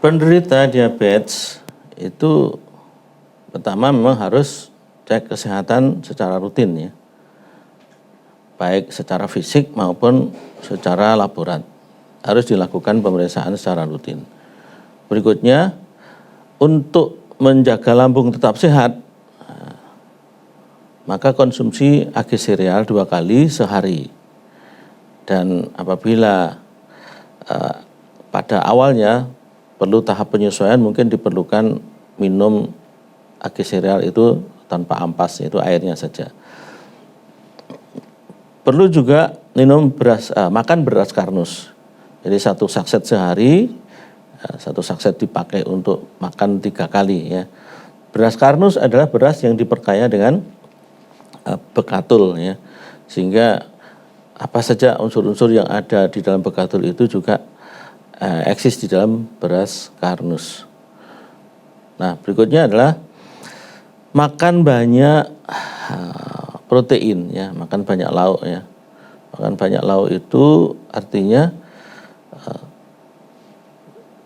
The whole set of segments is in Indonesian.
Penderita diabetes itu pertama memang harus cek kesehatan secara rutin ya. Baik secara fisik maupun secara laborat. Harus dilakukan pemeriksaan secara rutin. Berikutnya, untuk menjaga lambung tetap sehat, maka konsumsi agi sereal 2 kali sehari. Dan apabila pada awalnya perlu tahap penyesuaian, mungkin diperlukan minum agi sereal itu tanpa ampas, yaitu airnya saja. Perlu juga makan beras karnus. Jadi 1 sakset sehari, 1 sakset dipakai untuk makan 3 kali ya. Beras karnus adalah beras yang diperkaya dengan bekatul ya. Sehingga apa saja unsur-unsur yang ada di dalam bekatul itu juga eksis di dalam beras karnus. Nah, berikutnya adalah makan banyak protein ya, makan banyak lauk ya. Makan banyak lauk itu artinya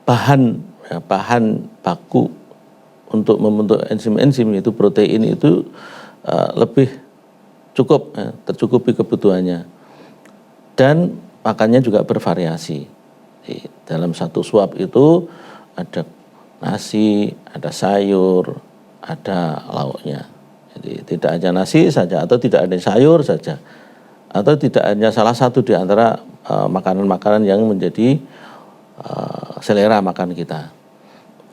bahan baku untuk membentuk enzim-enzim, yaitu protein itu lebih cukup ya, tercukupi kebutuhannya. Dan makannya juga bervariasi. Di dalam 1 suap itu ada nasi, ada sayur, ada lauknya. Jadi tidak hanya nasi saja atau tidak ada sayur saja, atau tidak hanya salah satu di antara makanan-makanan yang menjadi selera makan kita.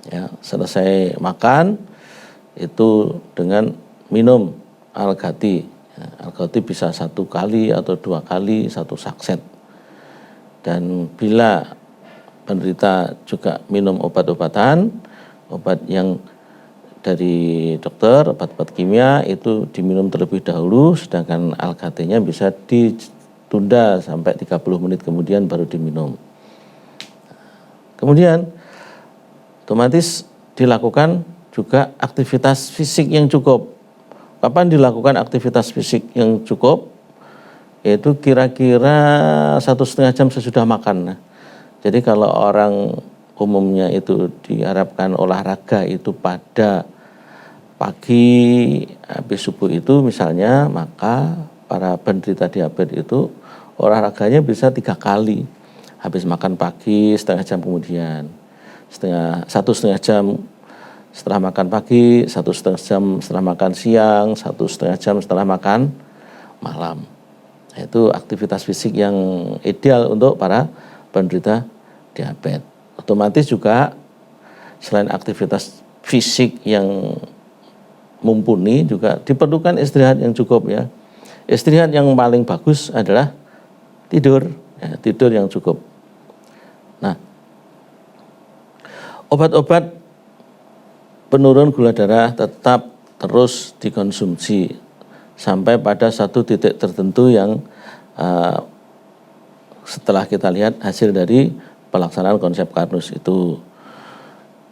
Ya, selesai makan itu dengan minum Al-Ghati. Ya, Al-Ghati bisa 1 kali atau 2 kali 1 sakset. Dan bila penderita juga minum obat-obatan, obat yang dari dokter, obat-obat kimia itu diminum terlebih dahulu, sedangkan Al-Ghatinya bisa ditunda sampai 30 menit kemudian baru diminum. Kemudian otomatis dilakukan juga aktivitas fisik yang cukup. Kapan dilakukan aktivitas fisik yang cukup? Yaitu kira-kira 1,5 jam sesudah makan. Jadi kalau orang umumnya itu diharapkan olahraga itu pada pagi habis subuh itu misalnya, maka para penderita diabetes itu olahraganya bisa 3 kali. Habis makan pagi, setengah jam kemudian, 1,5 jam setelah makan pagi, 1,5 jam setelah makan siang, 1,5 jam setelah makan malam. Itu aktivitas fisik yang ideal untuk para penderita diabetes. Otomatis juga selain aktivitas fisik yang mumpuni, juga diperlukan istirahat yang cukup ya. Istirahat yang paling bagus adalah tidur, ya, tidur yang cukup. Nah, obat-obat penurun gula darah tetap terus dikonsumsi sampai pada 1 titik tertentu yang setelah kita lihat hasil dari pelaksanaan konsep Karnus itu.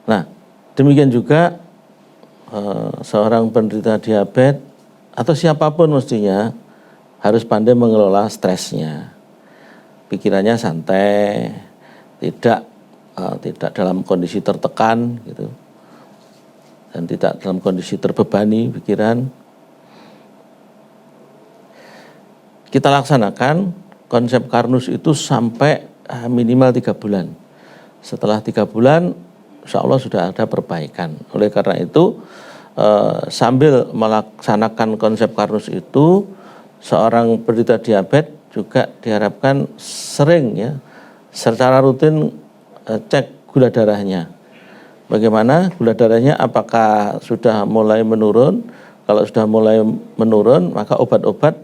Nah, demikian juga seorang penderita diabetes atau siapapun mestinya harus pandai mengelola stresnya. Pikirannya santai, tidak dalam kondisi tertekan gitu. Dan tidak dalam kondisi terbebani pikiran. Kita laksanakan konsep Karnus itu sampai minimal 3 bulan. Setelah 3 bulan, insya Allah sudah ada perbaikan. Oleh karena itu, sambil melaksanakan konsep Karnus itu, seorang penderita diabetes juga diharapkan sering ya, secara rutin cek gula darahnya. Bagaimana gula darahnya, apakah sudah mulai menurun? Kalau sudah mulai menurun, maka obat-obat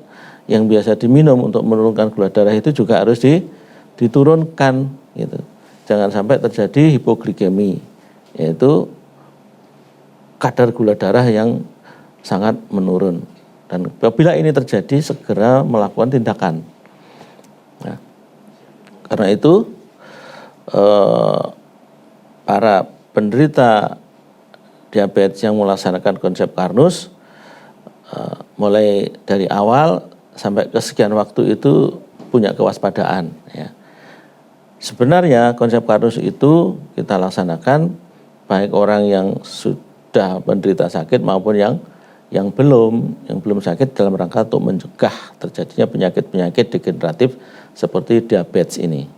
yang biasa diminum untuk menurunkan gula darah itu juga harus diturunkan gitu. Jangan sampai terjadi hipoglikemi, yaitu kadar gula darah yang sangat menurun. Dan apabila ini terjadi, segera melakukan tindakan. Nah, karena itu para penderita diabetes yang melaksanakan konsep Karnus mulai dari awal sampai kesekian waktu itu punya kewaspadaan ya. Sebenarnya konsep kardus itu kita laksanakan baik orang yang sudah menderita sakit maupun yang belum sakit, dalam rangka untuk mencegah terjadinya penyakit-penyakit degeneratif seperti diabetes ini.